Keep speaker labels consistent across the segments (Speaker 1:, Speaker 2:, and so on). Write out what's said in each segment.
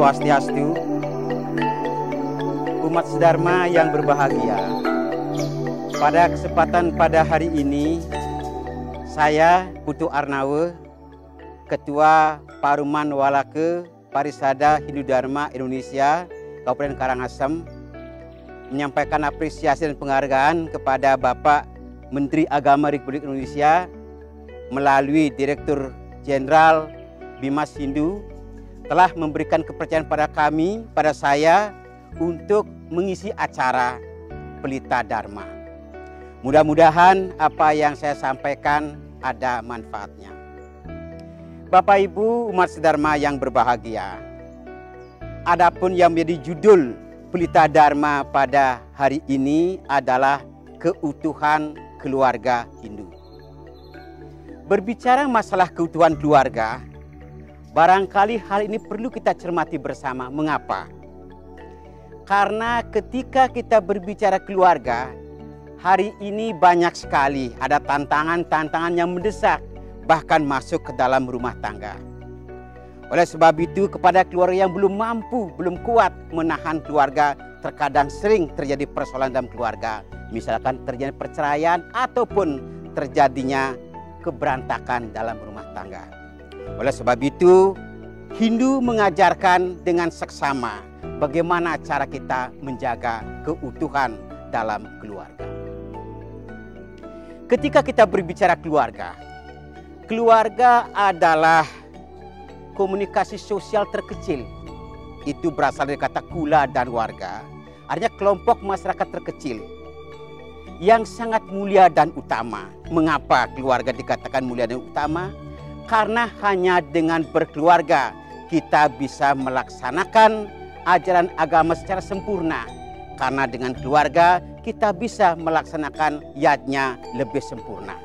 Speaker 1: Swastiastu, umat sedharma yang berbahagia. Pada kesempatan pada hari ini, saya Putu Arnawe, Ketua Paruman Walake Parisada Hindu Dharma Indonesia Kabupaten Karangasem, menyampaikan apresiasi dan penghargaan kepada Bapak Menteri Agama Republik Indonesia melalui Direktur Jenderal Bimas Hindu telah memberikan kepercayaan pada kami, pada saya, untuk mengisi acara Pelita Dharma. Mudah-mudahan apa yang saya sampaikan ada manfaatnya. Bapak Ibu umat sedharma yang berbahagia, adapun yang menjadi judul Pelita Dharma pada hari ini adalah keutuhan keluarga Hindu. Berbicara masalah keutuhan keluarga, barangkali hal ini perlu kita cermati bersama. Mengapa? Karena ketika kita berbicara keluarga, hari ini banyak sekali ada tantangan-tantangan yang mendesak, bahkan masuk ke dalam rumah tangga. Oleh sebab itu, kepada keluarga yang belum mampu, belum kuat menahan keluarga, terkadang sering terjadi persoalan dalam keluarga. Misalkan terjadi perceraian ataupun terjadinya keberantakan dalam rumah tangga. Oleh sebab itu, Hindu mengajarkan dengan seksama bagaimana cara kita menjaga keutuhan dalam keluarga. Ketika kita berbicara keluarga, keluarga adalah komunikasi sosial terkecil. Itu berasal dari kata kula dan warga. Artinya kelompok masyarakat terkecil yang sangat mulia dan utama. Mengapa keluarga dikatakan mulia dan utama? Karena hanya dengan berkeluarga kita bisa melaksanakan ajaran agama secara sempurna. Karena dengan keluarga kita bisa melaksanakan yajna lebih sempurna.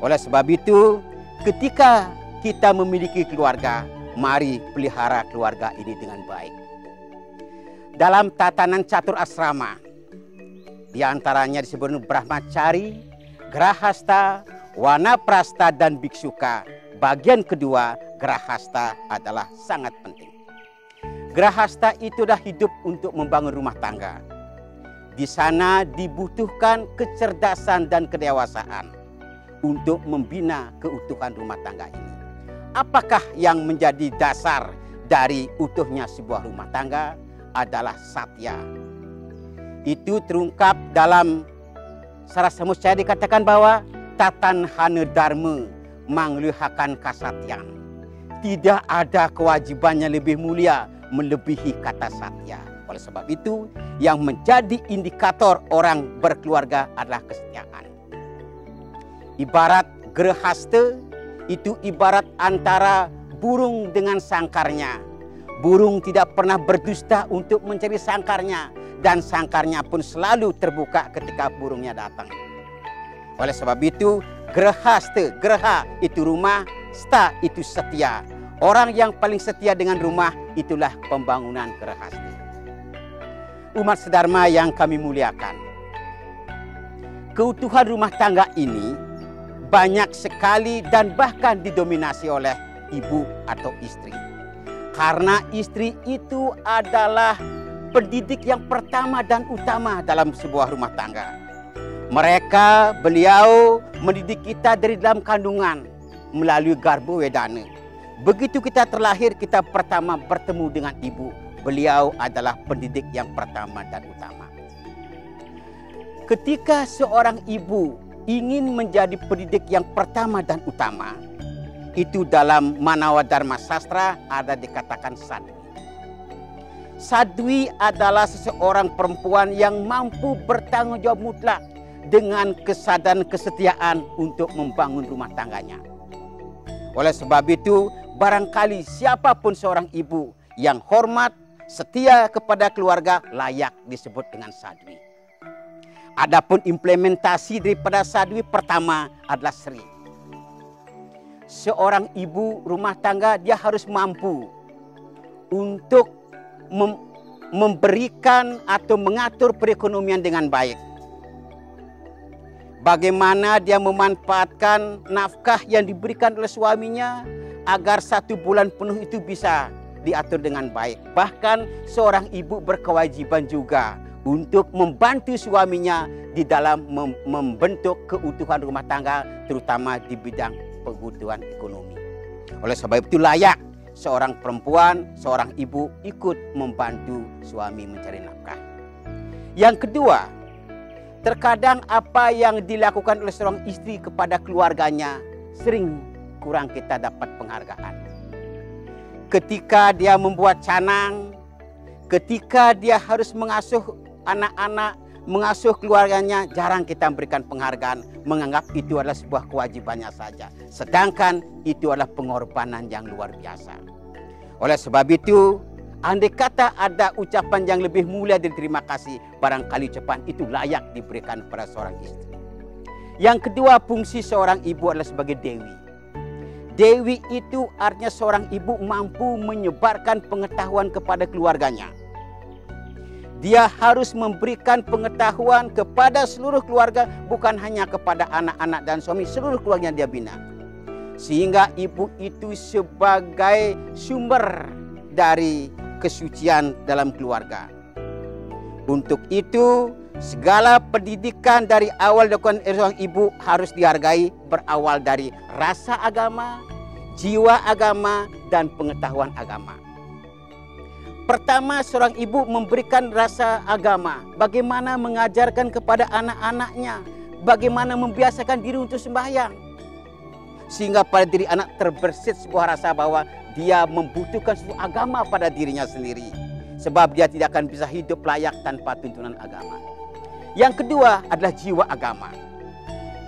Speaker 1: Oleh sebab itu, ketika kita memiliki keluarga, mari pelihara keluarga ini dengan baik. Dalam tatanan catur asrama, di antaranya disebut Brahmacari, Grahasta, Wanaprasta, dan Biksuka. Bagian kedua, Grahasta adalah sangat penting. Grahasta itu dah hidup untuk membangun rumah tangga. Di sana dibutuhkan kecerdasan dan kedewasaan untuk membina keutuhan rumah tangga ini. Apakah yang menjadi dasar dari utuhnya sebuah rumah tangga? Adalah satya. Itu terungkap dalam Sarasamuscaya, dikatakan bahwa tatan hana dharma mangluhakan kasatyan. Tidak ada kewajibannya lebih mulia melebihi kata satya. Oleh sebab itu, yang menjadi indikator orang berkeluarga adalah kesetiaan. Ibarat grehasta itu ibarat antara burung dengan sangkarnya. Burung tidak pernah berdusta untuk mencari sangkarnya, dan sangkarnya pun selalu terbuka ketika burungnya datang. Oleh sebab itu, grehasta, greha itu rumah, sta itu setia. Orang yang paling setia dengan rumah itulah pembangunan grehasta. Umat sedharma yang kami muliakan, keutuhan rumah tangga ini banyak sekali dan bahkan didominasi oleh ibu atau istri. Karena istri itu adalah pendidik yang pertama dan utama dalam sebuah rumah tangga. Beliau mendidik kita dari dalam kandungan melalui garbo wedana. Begitu kita terlahir, kita pertama bertemu dengan ibu. Beliau adalah pendidik yang pertama dan utama. Ketika seorang ibu ingin menjadi pendidik yang pertama dan utama, itu dalam Manawa Dharma Sastra ada dikatakan sadwi. Sadwi adalah seseorang perempuan yang mampu bertanggung jawab mutlak dengan kesadaran kesetiaan untuk membangun rumah tangganya. Oleh sebab itu, barangkali siapapun seorang ibu yang hormat, setia kepada keluarga layak disebut dengan sadwi. Adapun implementasi daripada sadwi pertama adalah sri. Seorang ibu rumah tangga dia harus mampu untuk memberikan atau mengatur perekonomian dengan baik. Bagaimana dia memanfaatkan nafkah yang diberikan oleh suaminya agar 1 bulan penuh itu bisa diatur dengan baik. Bahkan seorang ibu berkewajiban juga untuk membantu suaminya di dalam membentuk keutuhan rumah tangga, terutama di bidang kebutuhan ekonomi. Oleh sebab itu layak seorang perempuan, seorang ibu ikut membantu suami mencari nafkah. Yang kedua, terkadang apa yang dilakukan oleh seorang istri kepada keluarganya sering kurang kita dapat penghargaan. Ketika dia membuat canang, ketika dia harus mengasuh anak-anak, mengasuh keluarganya, jarang kita memberikan penghargaan, menganggap itu adalah sebuah kewajibannya saja. Sedangkan itu adalah pengorbanan yang luar biasa. Oleh sebab itu, andai kata ada ucapan yang lebih mulia dari terima kasih, barangkali ucapan itu layak diberikan pada seorang istri. Yang kedua, fungsi seorang ibu adalah sebagai dewi. Dewi itu artinya seorang ibu mampu menyebarkan pengetahuan kepada keluarganya. Dia harus memberikan pengetahuan kepada seluruh keluarga, bukan hanya kepada anak-anak dan suami, seluruh keluarga yang dia bina. Sehingga ibu itu sebagai sumber dari kesucian dalam keluarga. Untuk itu, segala pendidikan dari awal dilakukan seorang ibu harus dihargai, berawal dari rasa agama, jiwa agama, dan pengetahuan agama. Pertama, seorang ibu memberikan rasa agama. Bagaimana mengajarkan kepada anak-anaknya, bagaimana membiasakan diri untuk sembahyang. Sehingga pada diri anak terbersit sebuah rasa bahwa dia membutuhkan sebuah agama pada dirinya sendiri. Sebab dia tidak akan bisa hidup layak tanpa tuntunan agama. Yang kedua adalah jiwa agama.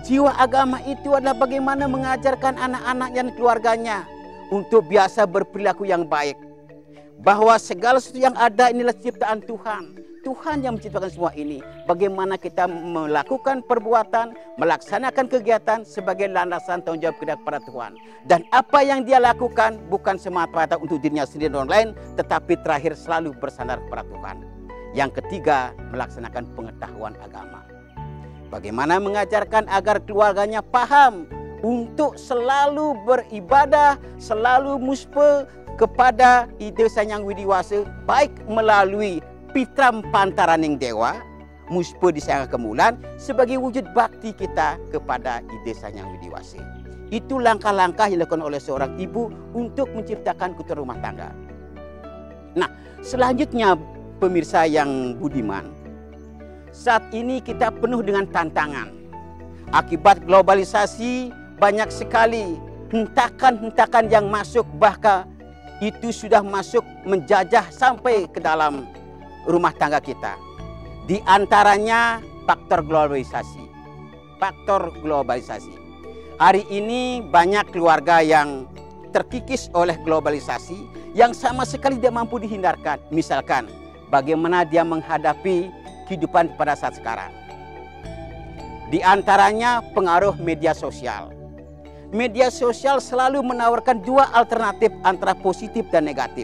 Speaker 1: Jiwa agama itu adalah bagaimana mengajarkan anak-anak dan keluarganya untuk biasa berperilaku yang baik. Bahwa segala sesuatu yang ada inilah ciptaan Tuhan. Tuhan yang menciptakan semua ini. Bagaimana kita melakukan perbuatan, melaksanakan kegiatan sebagai landasan tanggung jawab kita kepada Tuhan. Dan apa yang dia lakukan bukan semata-mata untuk dirinya sendiri dan orang lain, tetapi terakhir selalu bersandar kepada Tuhan. Yang ketiga, melaksanakan pengetahuan agama. Bagaimana mengajarkan agar keluarganya paham untuk selalu beribadah, selalu muspa kepada Ida Sang Hyang Widiwasa, baik melalui pitram pantaraning dewa, muspa di Sang Kemulan, sebagai wujud bakti kita kepada Ida Sang Hyang Widiwasa. Itu langkah-langkah yang dilakukan oleh seorang ibu untuk menciptakan keutuhan rumah tangga. Nah, selanjutnya pemirsa yang budiman, saat ini kita penuh dengan tantangan. Akibat globalisasi banyak sekali hentakan-hentakan yang masuk, bahkan itu sudah masuk menjajah sampai ke dalam rumah tangga kita. Di antaranya faktor globalisasi. Faktor globalisasi. Hari ini banyak keluarga yang terkikis oleh globalisasi yang sama sekali tidak mampu dihindarkan. Misalkan, bagaimana dia menghadapi kehidupan pada saat sekarang. Di antaranya pengaruh media sosial. Media sosial selalu menawarkan dua alternatif antara positif dan negatif.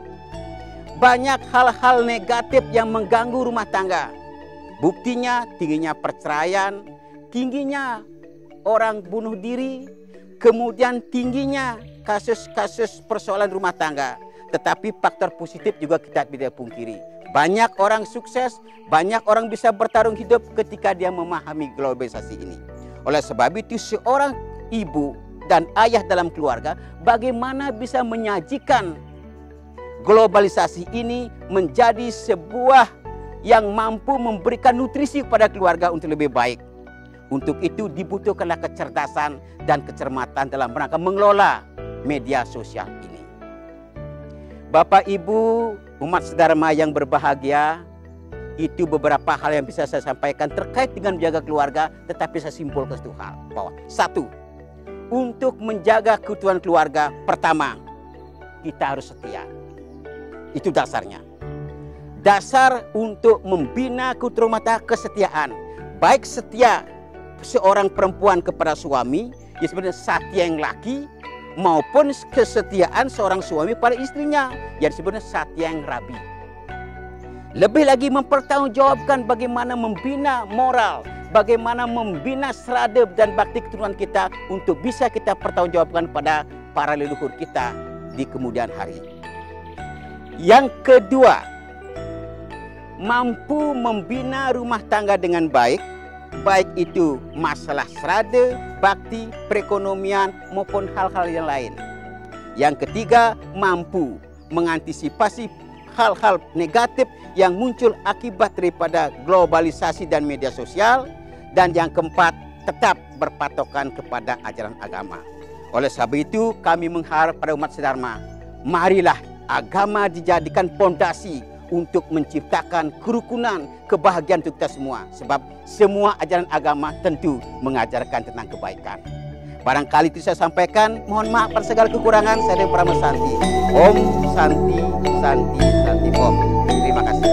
Speaker 1: Banyak hal-hal negatif yang mengganggu rumah tangga. Buktinya tingginya perceraian, tingginya orang bunuh diri, kemudian tingginya kasus-kasus persoalan rumah tangga. Tetapi faktor positif juga kita tidak pungkiri. Banyak orang sukses, banyak orang bisa bertarung hidup ketika dia memahami globalisasi ini. Oleh sebab itu seorang ibu dan ayah dalam keluarga bagaimana bisa menyajikan globalisasi ini menjadi sebuah yang mampu memberikan nutrisi kepada keluarga untuk lebih baik. Untuk itu dibutuhkanlah kecerdasan dan kecermatan dalam rangka mengelola media sosial ini. Bapak Ibu, umat sedharma yang berbahagia, itu beberapa hal yang bisa saya sampaikan terkait dengan menjaga keluarga, tetapi saya simpulkan satu hal, bahwa satu, untuk menjaga keutuhan keluarga, pertama, kita harus setia. Itu dasarnya. Dasar untuk membina keutuhan rumah tangga, kesetiaan. Baik setia seorang perempuan kepada suami, ya sebenarnya satya yang laki, maupun kesetiaan seorang suami pada istrinya, yang sebenarnya satya yang rabi. Lebih lagi mempertanggungjawabkan bagaimana membina moral, bagaimana membina serada dan bakti keturunan kita untuk bisa kita pertanggungjawabkan pada para leluhur kita di kemudian hari. Yang kedua, mampu membina rumah tangga dengan baik, baik itu masalah serada, bakti, perekonomian maupun hal-hal yang lain. Yang ketiga, mampu mengantisipasi hal-hal negatif yang muncul akibat daripada globalisasi dan media sosial. Dan yang keempat, tetap berpatokan kepada ajaran agama. Oleh sebab itu, kami mengharap pada umat sedharma, marilah agama dijadikan pondasi untuk menciptakan kerukunan, kebahagiaan untuk kita semua. Sebab semua ajaran agama tentu mengajarkan tentang kebaikan. Barangkali itu saya sampaikan. Mohon maaf atas segala kekurangan. Saya Dewa Pratama Santi. Om Santi, Santi, Santi Om. Terima kasih.